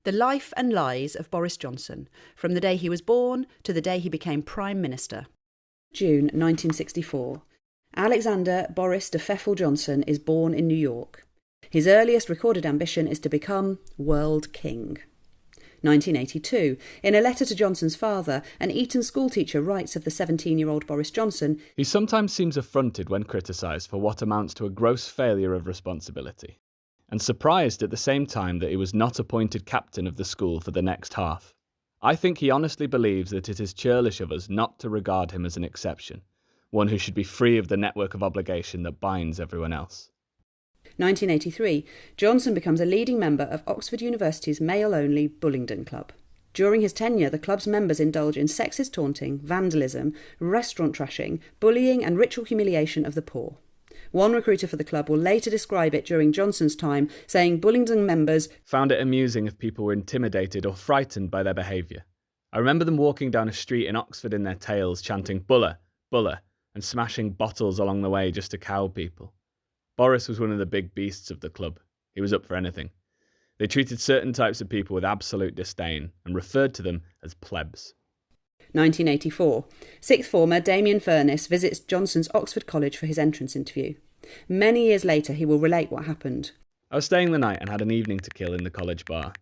The life and lies of Boris Johnson, from the day he was born to the day he became Prime Minister. June 1964. Alexander Boris de Pfeffel Johnson is born in New York. His earliest recorded ambition is to become World King. 1982. In a letter to Johnson's father, an Eton schoolteacher writes of the 17-year-old Boris Johnson, "He sometimes seems affronted when criticised for what amounts to a gross failure of responsibility, and surprised at the same time that he was not appointed captain of the school for the next half. I think he honestly believes that it is churlish of us not to regard him as an exception, one who should be free of the network of obligation that binds everyone else." 1983. Johnson becomes a leading member of Oxford University's male-only Bullingdon Club. During his tenure, the club's members indulge in sexist taunting, vandalism, restaurant trashing, bullying and ritual humiliation of the poor. One recruiter for the club will later describe it during Johnson's time, saying Bullingdon members found it amusing if people were intimidated or frightened by their behaviour. I remember them walking down a street in Oxford in their tails, chanting "Buller, Buller," and smashing bottles along the way just to cow people. Boris was one of the big beasts of the club. He was up for anything. They treated certain types of people with absolute disdain and referred to them as plebs. 1984. Sixth former Damien Furness visits Johnson's Oxford College for his entrance interview. Many years later, he will relate what happened. "I was staying the night and had an evening to kill in the college bar.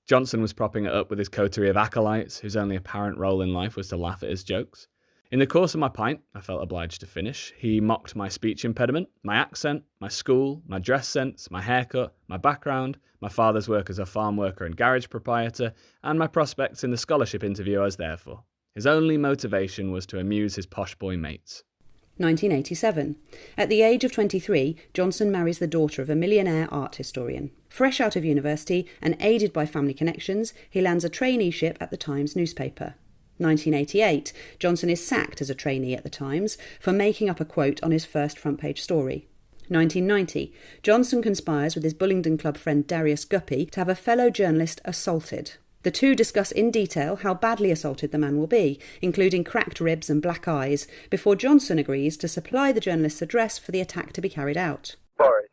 Johnson was propping it up with his coterie of acolytes, whose only apparent role in life was to laugh at his jokes. In the course of my pint, I felt obliged to finish. He mocked my speech impediment, my accent, my school, my dress sense, my haircut, my background, my father's work as a farm worker and garage proprietor, and my prospects in the scholarship interview I was there for. His only motivation was to amuse his posh boy mates." 1987. At the age of 23, Johnson marries the daughter of a millionaire art historian. Fresh out of university and aided by family connections, he lands a traineeship at the Times newspaper. 1988. Johnson is sacked as a trainee at the Times for making up a quote on his first front-page story. 1990. Johnson conspires with his Bullingdon Club friend Darius Guppy to have a fellow journalist assaulted. The two discuss in detail how badly assaulted the man will be, including cracked ribs and black eyes, before Johnson agrees to supply the journalist's address for the attack to be carried out. "Boris,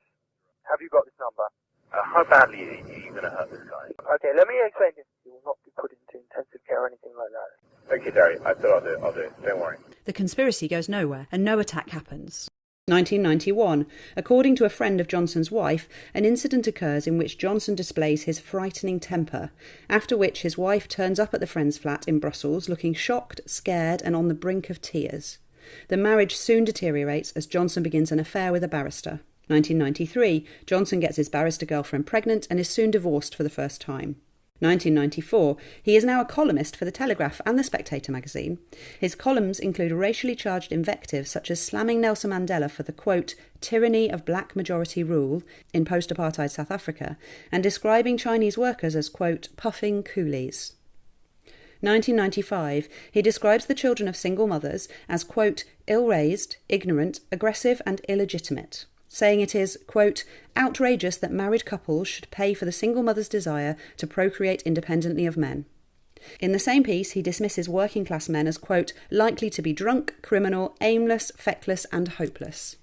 have you got this number? How badly are you going to hurt this guy?" "Okay, let me explain this. You will not be put into intensive care or anything like that." "Okay, Derry, I said I'll do it. Don't worry." The conspiracy goes nowhere, and no attack happens. 1991. According to a friend of Johnson's wife, an incident occurs in which Johnson displays his frightening temper, after which his wife turns up at the friend's flat in Brussels looking shocked, scared and on the brink of tears. The marriage soon deteriorates as Johnson begins an affair with a barrister. 1993. Johnson gets his barrister girlfriend pregnant and is soon divorced for the first time. 1994. He is now a columnist for The Telegraph and The Spectator magazine. His columns include racially charged invectives such as slamming Nelson Mandela for the, quote, tyranny of black majority rule in post-apartheid South Africa, and describing Chinese workers as, quote, puffing coolies. 1995. He describes the children of single mothers as, quote, ill-raised, ignorant, aggressive and illegitimate, saying it is, quote, outrageous that married couples should pay for the single mother's desire to procreate independently of men. In the same piece, he dismisses working-class men as, quote, likely to be drunk, criminal, aimless, feckless and hopeless.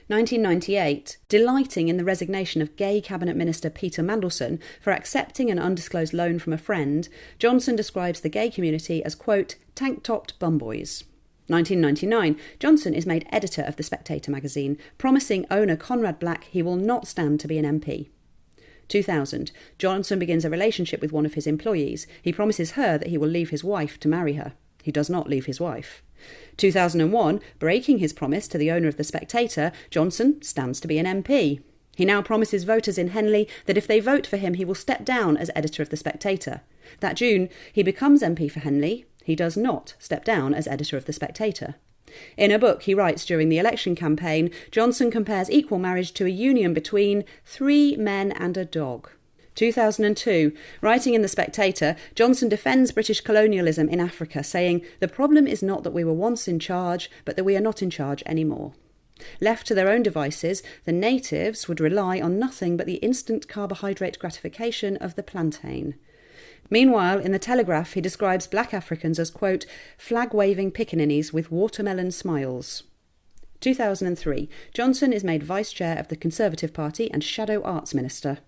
1998. Delighting in the resignation of gay Cabinet Minister Peter Mandelson for accepting an undisclosed loan from a friend, Johnson describes the gay community as, quote, tank-topped bumboys. 1999. Johnson is made editor of The Spectator magazine, promising owner Conrad Black he will not stand to be an MP. 2000. Johnson begins a relationship with one of his employees. He promises her that he will leave his wife to marry her. He does not leave his wife. 2001. Breaking his promise to the owner of The Spectator, Johnson stands to be an MP. He now promises voters in Henley that if they vote for him, he will step down as editor of The Spectator. That June, he becomes MP for Henley. He does not step down as editor of The Spectator. In a book he writes during the election campaign, Johnson compares equal marriage to a union between 3 men and a dog. 2002. Writing in The Spectator, Johnson defends British colonialism in Africa, saying, the problem is not that we were once in charge, but that we are not in charge anymore. Left to their own devices, the natives would rely on nothing but the instant carbohydrate gratification of the plantain. Meanwhile, in The Telegraph, he describes black Africans as, quote, flag-waving pickaninnies with watermelon smiles. 2003. Johnson is made Vice Chair of the Conservative Party and Shadow Arts Minister.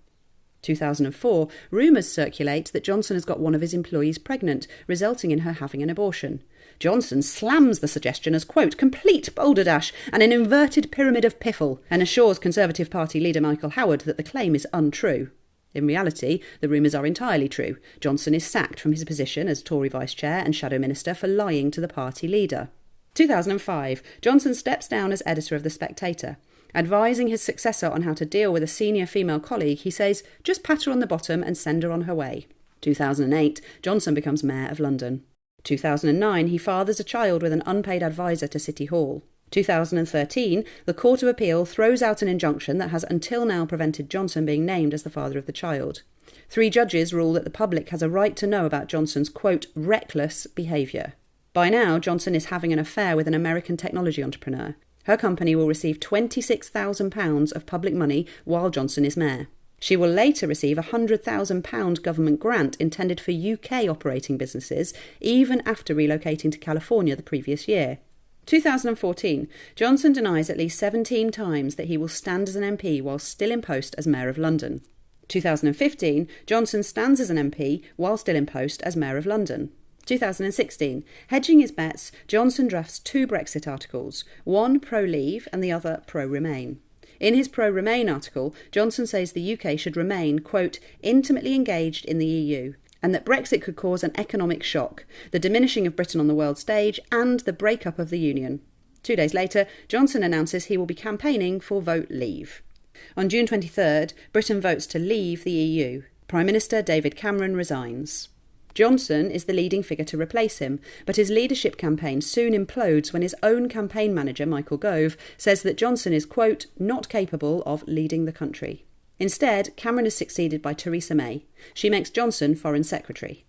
2004, rumours circulate that Johnson has got one of his employees pregnant, resulting in her having an abortion. Johnson slams the suggestion as, quote, complete balderdash and an inverted pyramid of piffle, and assures Conservative Party leader Michael Howard that the claim is untrue. In reality, the rumours are entirely true. Johnson is sacked from his position as Tory Vice Chair and Shadow Minister for lying to the party leader. 2005, Johnson steps down as editor of The Spectator. Advising his successor on how to deal with a senior female colleague, he says, just pat her on the bottom and send her on her way. 2008, Johnson becomes Mayor of London. 2009, he fathers a child with an unpaid advisor to City Hall. 2013, the Court of Appeal throws out an injunction that has until now prevented Johnson being named as the father of the child. 3 judges rule that the public has a right to know about Johnson's, quote, reckless behaviour. By now, Johnson is having an affair with an American technology entrepreneur. Her company will receive £26,000 of public money while Johnson is mayor. She will later receive a £100,000 government grant intended for UK operating businesses, even after relocating to California the previous year. 2014, Johnson denies at least 17 times that he will stand as an MP while still in post as Mayor of London. 2015, Johnson stands as an MP while still in post as Mayor of London. 2016, hedging his bets, Johnson drafts 2 Brexit articles, one pro-Leave and the other pro-Remain. In his pro-Remain article, Johnson says the UK should remain, quote, intimately engaged in the EU, and that Brexit could cause an economic shock, the diminishing of Britain on the world stage, and the breakup of the Union. 2 days later, Johnson announces he will be campaigning for Vote Leave. On June 23rd, Britain votes to leave the EU. Prime Minister David Cameron resigns. Johnson is the leading figure to replace him, but his leadership campaign soon implodes when his own campaign manager, Michael Gove, says that Johnson is, quote, not capable of leading the country. Instead, Cameron is succeeded by Theresa May. She makes Johnson Foreign Secretary.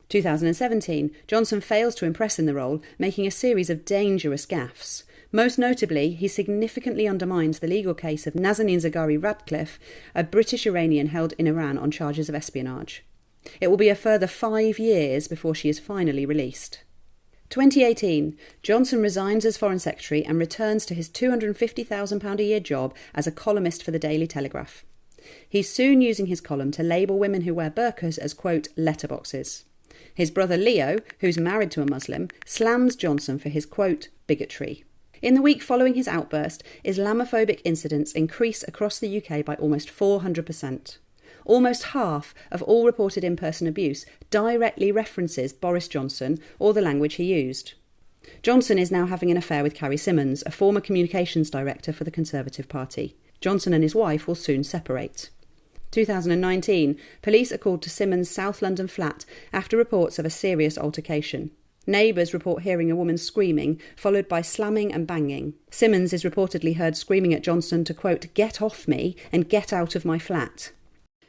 2017, Johnson fails to impress in the role, making a series of dangerous gaffes. Most notably, he significantly undermines the legal case of Nazanin Zaghari-Ratcliffe, a British Iranian held in Iran on charges of espionage. It will be a further 5 years before she is finally released. 2018, Johnson resigns as Foreign Secretary and returns to his £250,000 a year job as a columnist for the Daily Telegraph. He's soon using his column to label women who wear burqas as, quote, letterboxes. His brother Leo, who's married to a Muslim, slams Johnson for his, quote, bigotry. In the week following his outburst, Islamophobic incidents increase across the UK by almost 400%. Almost half of all reported in-person abuse directly references Boris Johnson or the language he used. Johnson is now having an affair with Carrie Symonds, a former communications director for the Conservative Party. Johnson and his wife will soon separate. 2019, police are called to Symonds' South London flat after reports of a serious altercation. Neighbours report hearing a woman screaming, followed by slamming and banging. Symonds is reportedly heard screaming at Johnson to, quote, get off me and get out of my flat.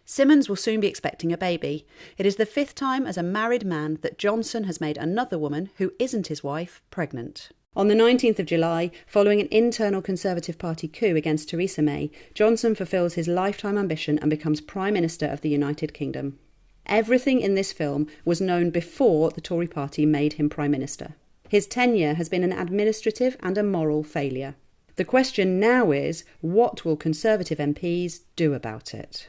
Symonds will soon be expecting a baby. It is the 5th time as a married man that Johnson has made another woman, who isn't his wife, pregnant. On the 19th of July, following an internal Conservative Party coup against Theresa May, Johnson fulfills his lifetime ambition and becomes Prime Minister of the United Kingdom. Everything in this film was known before the Tory party made him Prime Minister. His tenure has been an administrative and a moral failure. The question now is, what will Conservative MPs do about it?